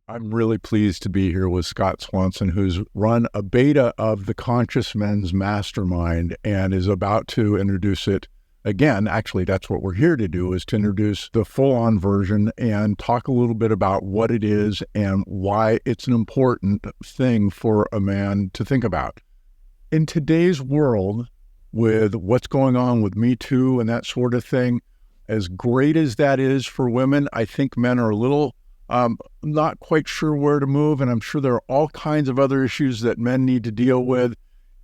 I'm really pleased to be here with Scott Swanson, who's run a beta of the Conscious Men's Mastermind and is about to introduce it again. Actually, that's what we're here to do, is to introduce the full-on version and talk a little bit about what it is and why it's an important thing for a man to think about. In today's world, with what's going on with Me Too and that sort of thing, as great as that is for women, I think men are a little not quite sure where to move, and I'm sure there are all kinds of other issues that men need to deal with,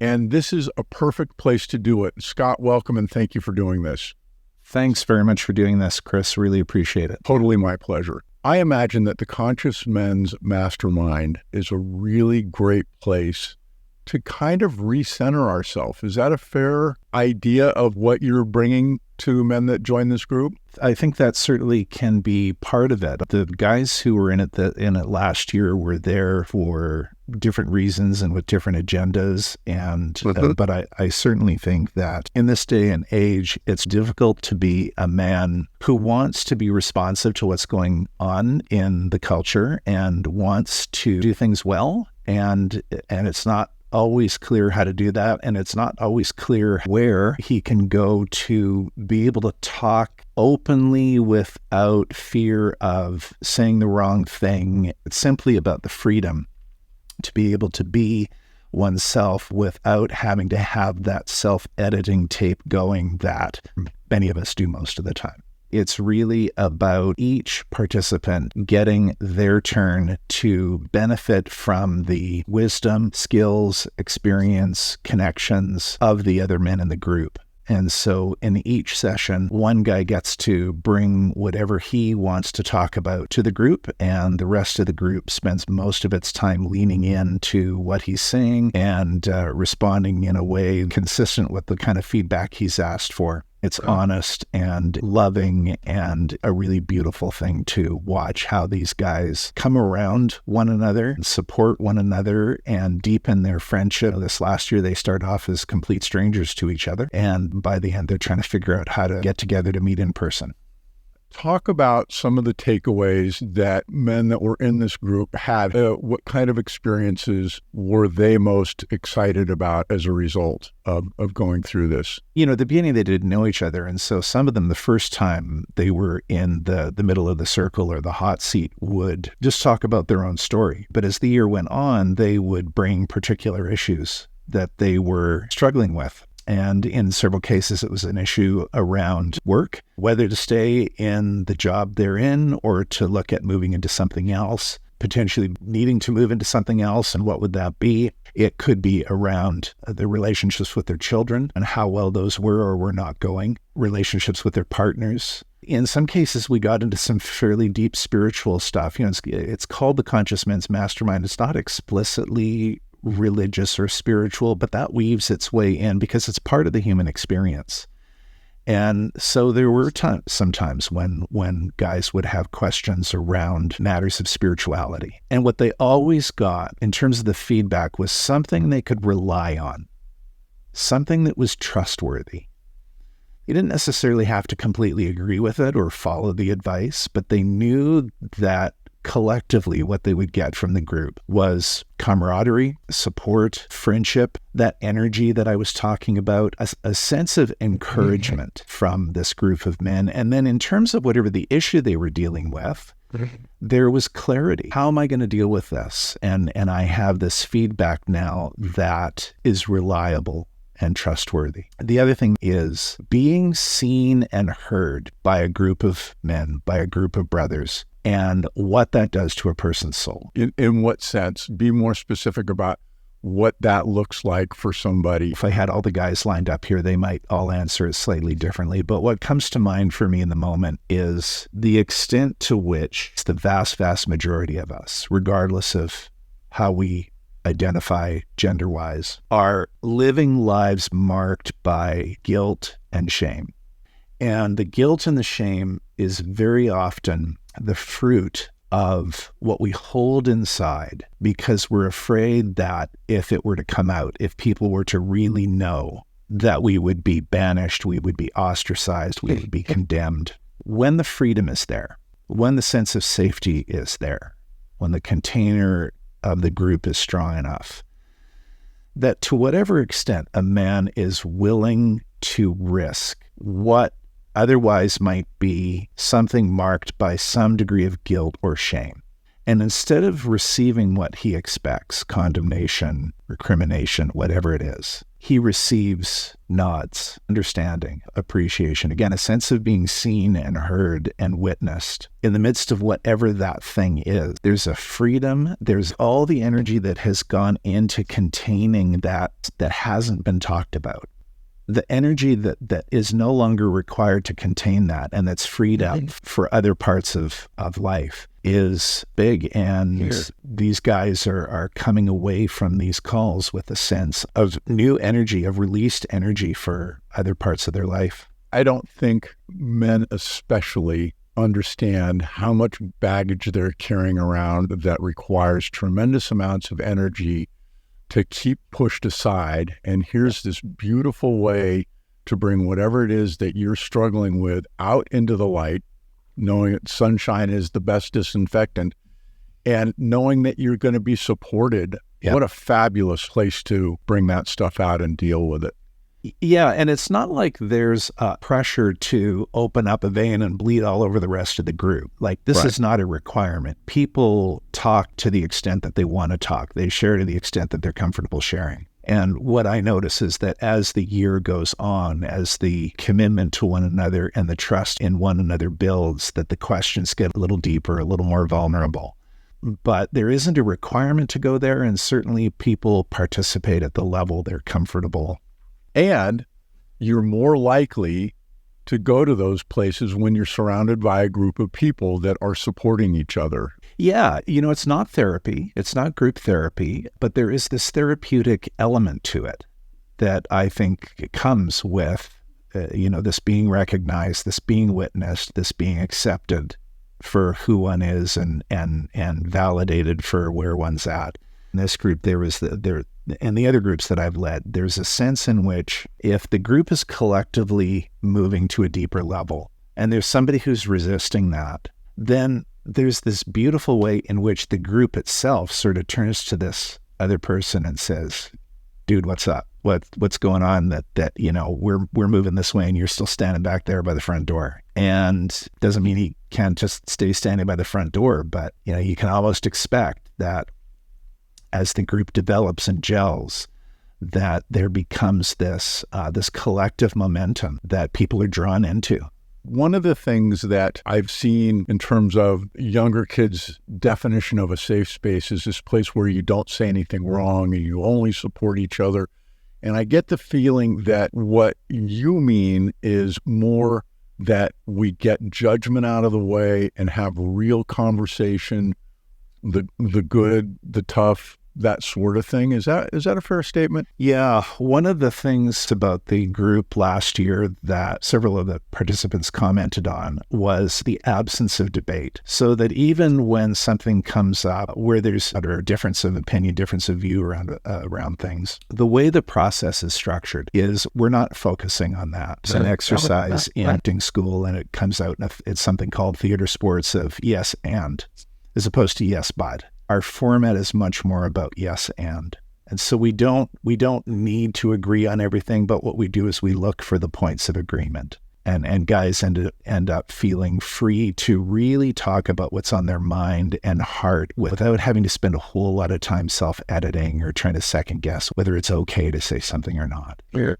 and this is a perfect place to do it. Scott, welcome, and thank you for doing this. Thanks very much for doing this, Chris. Really appreciate it. Totally my pleasure. I imagine that the Conscious Men's Mastermind is a really great place to kind of recenter ourselves. Is that a fair idea of what you're bringing to men that join this group? I think that certainly can be part of it. The guys who were in it last year were there for different reasons and with different agendas. And but I certainly think that in this day and age, it's difficult to be a man who wants to be responsive to what's going on in the culture and wants to do things well. And it's not always clear how to do that, and it's not always clear where he can go to be able to talk openly without fear of saying the wrong thing. It's simply about the freedom to be able to be oneself without having to have that self-editing tape going that many of us do most of the time. It's really about each participant getting their turn to benefit from the wisdom, skills, experience, connections of the other men in the group. And so in each session, one guy gets to bring whatever he wants to talk about to the group, and the rest of the group spends most of its time leaning into what he's saying and responding in a way consistent with the kind of feedback he's asked for. It's honest and loving and a really beautiful thing to watch how these guys come around one another, support one another, and deepen their friendship. This last year, they start off as complete strangers to each other, and by the end, they're trying to figure out how to get together to meet in person. Talk about some of the takeaways that men that were in this group had. What kind of experiences were they most excited about as a result of going through this? You know, at the beginning, they didn't know each other. And so some of them, the first time they were in the middle of the circle or the hot seat, would just talk about their own story. But as the year went on, they would bring particular issues that they were struggling with. And in several cases, it was an issue around work, whether to stay in the job they're in or to look at moving into something else, potentially needing to move into something else. And what would that be? It could be around the relationships with their children and how well those were or were not going, relationships with their partners. In some cases, we got into some fairly deep spiritual stuff. You know, it's called the Conscious Men's Mastermind. It's not explicitly religious or spiritual, but that weaves its way in because it's part of the human experience. And so there were sometimes when guys would have questions around matters of spirituality. And what they always got in terms of the feedback was something they could rely on, something that was trustworthy. You didn't necessarily have to completely agree with it or follow the advice, but they knew that collectively what they would get from the group was camaraderie, support, friendship, that energy that I was talking about, a sense of encouragement from this group of men. And then in terms of whatever the issue they were dealing with, there was clarity. How am I going to deal with this? And I have this feedback now that is reliable and trustworthy. The other thing is being seen and heard by a group of men, by a group of brothers, and what that does to a person's soul. In what sense? Be more specific about what that looks like for somebody. If I had all the guys lined up here, they might all answer it slightly differently. But what comes to mind for me in the moment is the extent to which the vast, vast majority of us, regardless of how we identify gender-wise, are living lives marked by guilt and shame. And the guilt and the shame is very often the fruit of what we hold inside because we're afraid that if it were to come out, if people were to really know, that we would be banished, we would be ostracized, we would be condemned. When the freedom is there, when the sense of safety is there, when the container of the group is strong enough, that to whatever extent a man is willing to risk what otherwise might be something marked by some degree of guilt or shame, and instead of receiving what he expects, condemnation, recrimination, whatever it is, he receives nods, understanding, appreciation, again, a sense of being seen and heard and witnessed in the midst of whatever that thing is. There's a freedom, there's all the energy that has gone into containing that hasn't been talked about. The energy that is no longer required to contain that and that's freed up for other parts of life is big. And these guys are coming away from these calls with a sense of new energy, of released energy for other parts of their life. I don't think men especially understand how much baggage they're carrying around that requires tremendous amounts of energy to keep pushed aside. And here's this beautiful way to bring whatever it is that you're struggling with out into the light, knowing that sunshine is the best disinfectant, and knowing that you're going to be supported. Yeah. What a fabulous place to bring that stuff out and deal with it. Yeah, and it's not like there's pressure to open up a vein and bleed all over the rest of the group. Like, this is not a requirement. People talk to the extent that they want to talk. They share to the extent that they're comfortable sharing. And what I notice is that as the year goes on, as the commitment to one another and the trust in one another builds, that the questions get a little deeper, a little more vulnerable. But there isn't a requirement to go there, and certainly people participate at the level they're comfortable. And you're more likely to go to those places when you're surrounded by a group of people that are supporting each other. Yeah, it's not therapy. It's not group therapy, but there is this therapeutic element to it that I think comes with, this being recognized, this being witnessed, this being accepted for who one is and validated for where one's at. In this group, and the other groups that I've led, there's a sense in which if the group is collectively moving to a deeper level and there's somebody who's resisting that, then there's this beautiful way in which the group itself sort of turns to this other person and says, dude, what's up? What's going on that we're moving this way and you're still standing back there by the front door? And doesn't mean he can't just stay standing by the front door, but you can almost expect that as the group develops and gels, that there becomes this collective momentum that people are drawn into. One of the things that I've seen in terms of younger kids' definition of a safe space is this place where you don't say anything wrong and you only support each other. And I get the feeling that what you mean is more that we get judgment out of the way and have real conversation, the good, the tough, that sort of thing. Is that a fair statement? Yeah. One of the things about the group last year that several of the participants commented on was the absence of debate. So that even when something comes up where there's a difference of opinion, difference of view around things, the way the process is structured is we're not focusing on that. It's an exercise in acting school, and it comes out, it's something called theater sports of yes and, as opposed to yes but. Our format is much more about yes and. And so we don't need to agree on everything, but what we do is we look for the points of agreement. And guys end up feeling free to really talk about what's on their mind and heart without having to spend a whole lot of time self-editing or trying to second guess whether it's okay to say something or not. Yeah.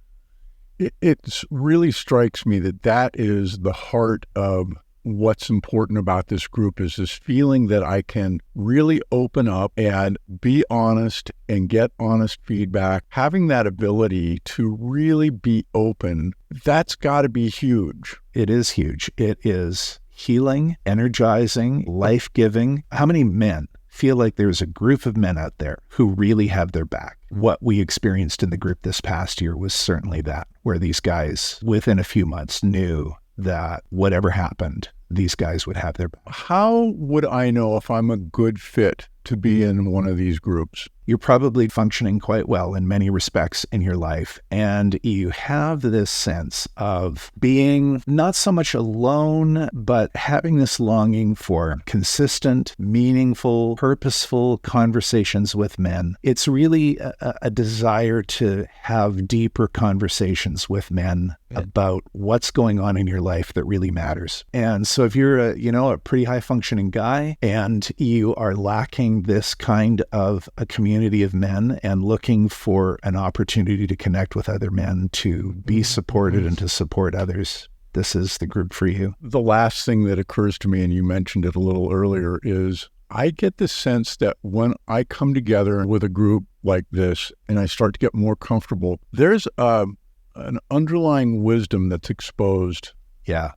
It really strikes me that is the heart of what's important about this group, is this feeling that I can really open up and be honest and get honest feedback. Having that ability to really be open, that's got to be huge. It is huge. It is healing, energizing, life-giving. How many men feel like there's a group of men out there who really have their back? What we experienced in the group this past year was certainly that, where these guys within a few months knew that whatever happened, these guys would have their back. How would I know if I'm a good fit to be in one of these groups? you're probably functioning quite well in many respects in your life. And you have this sense of being not so much alone, but having this longing for consistent, meaningful, purposeful conversations with men. It's really a desire to have deeper conversations with men about what's going on in your life that really matters. And so if you're a pretty high functioning guy and you are lacking this kind of a community of men and looking for an opportunity to connect with other men, to be supported and to support others, this is the group for you. The last thing that occurs to me, and you mentioned it a little earlier, is I get the sense that when I come together with a group like this and I start to get more comfortable, there's an underlying wisdom that's exposed. Yeah.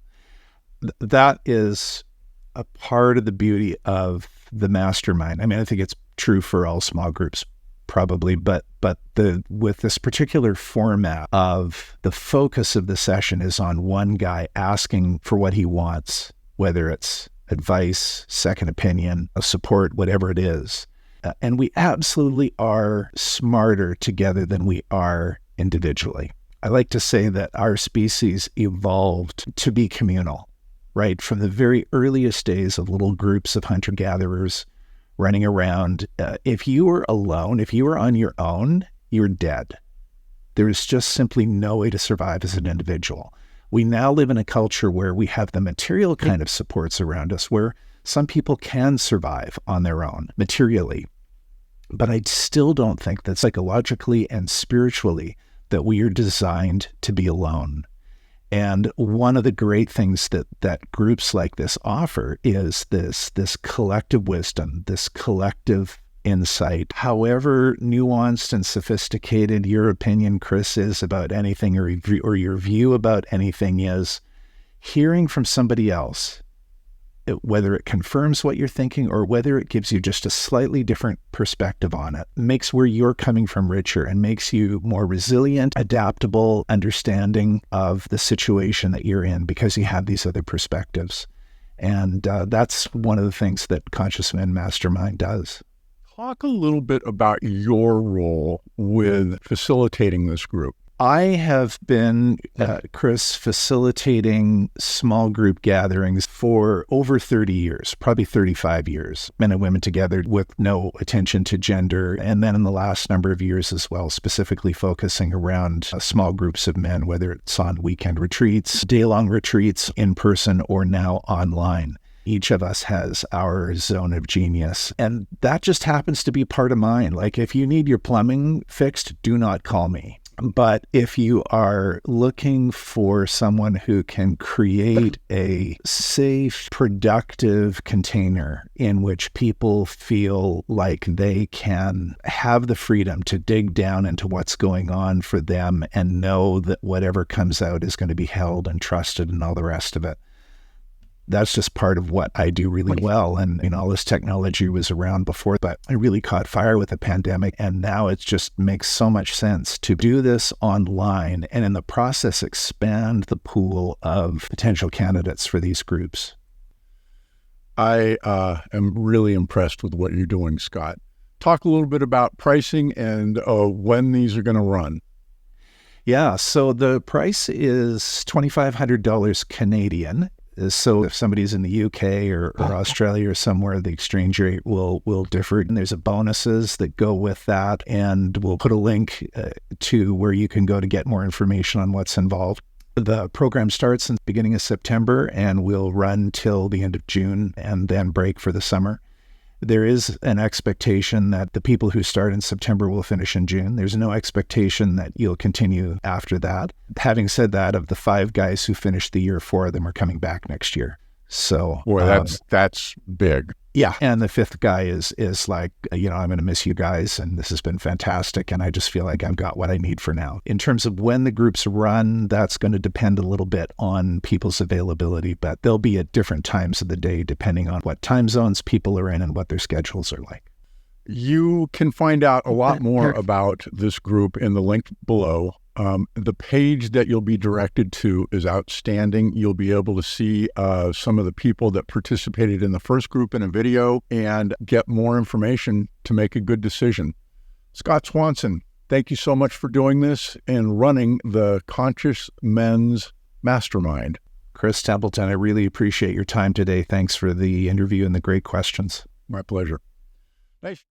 That is a part of the beauty of the mastermind. I mean, I think it's true for all small groups probably, but with this particular format of the focus of the session is on one guy asking for what he wants, whether it's advice, second opinion, a support, whatever it is. And we absolutely are smarter together than we are individually. I like to say that our species evolved to be communal, right? From the very earliest days of little groups of hunter-gatherers running around. If you were alone, if you were on your own, you're dead. There is just simply no way to survive as an individual. We now live in a culture where we have the material kind of supports around us, where some people can survive on their own materially. But I still don't think that psychologically and spiritually that we are designed to be alone. And one of the great things that groups like this offer is this collective wisdom, this collective insight. However nuanced and sophisticated your opinion, Chris, is about anything, or your view about anything is, hearing from somebody else, whether it confirms what you're thinking or whether it gives you just a slightly different perspective on it, makes where you're coming from richer and makes you more resilient, adaptable, understanding of the situation that you're in because you have these other perspectives. And that's one of the things that Conscious Men Mastermind does. Talk a little bit about your role with facilitating this group. I have been, Chris, facilitating small group gatherings for over 30 years, probably 35 years, men and women together with no attention to gender. And then in the last number of years as well, specifically focusing around small groups of men, whether it's on weekend retreats, day-long retreats, in person, or now online. Each of us has our zone of genius, and that just happens to be part of mine. Like, if you need your plumbing fixed, do not call me. But if you are looking for someone who can create a safe, productive container in which people feel like they can have the freedom to dig down into what's going on for them and know that whatever comes out is going to be held and trusted and all the rest of it, that's just part of what I do really well. And all this technology was around before, but I really caught fire with the pandemic. And now it just makes so much sense to do this online and in the process expand the pool of potential candidates for these groups. I am really impressed with what you're doing, Scott. Talk a little bit about pricing and when these are going to run. Yeah, so the price is $2,500 Canadian. So if somebody's in the UK or Australia or somewhere, the exchange rate will differ. And there's bonuses that go with that. And we'll put a link to where you can go to get more information on what's involved. The program starts in the beginning of September and will run till the end of June and then break for the summer. There is an expectation that the people who start in September will finish in June. There's no expectation that you'll continue after that. Having said that, of the 5 guys who finished the year, 4 of them are coming back next year. So, boy, that's big. Yeah. And the 5th guy is like, I'm going to miss you guys, and this has been fantastic, and I just feel like I've got what I need for now. In terms of when the groups run, that's going to depend a little bit on people's availability, but they'll be at different times of the day depending on what time zones people are in and what their schedules are like. You can find out a lot more about this group in the link below. The page that you'll be directed to is outstanding. You'll be able to see some of the people that participated in the first group in a video and get more information to make a good decision. Scott Swanson, thank you so much for doing this and running the Conscious Men's Mastermind. Chris Templeton, I really appreciate your time today. Thanks for the interview and the great questions. My pleasure. Nice.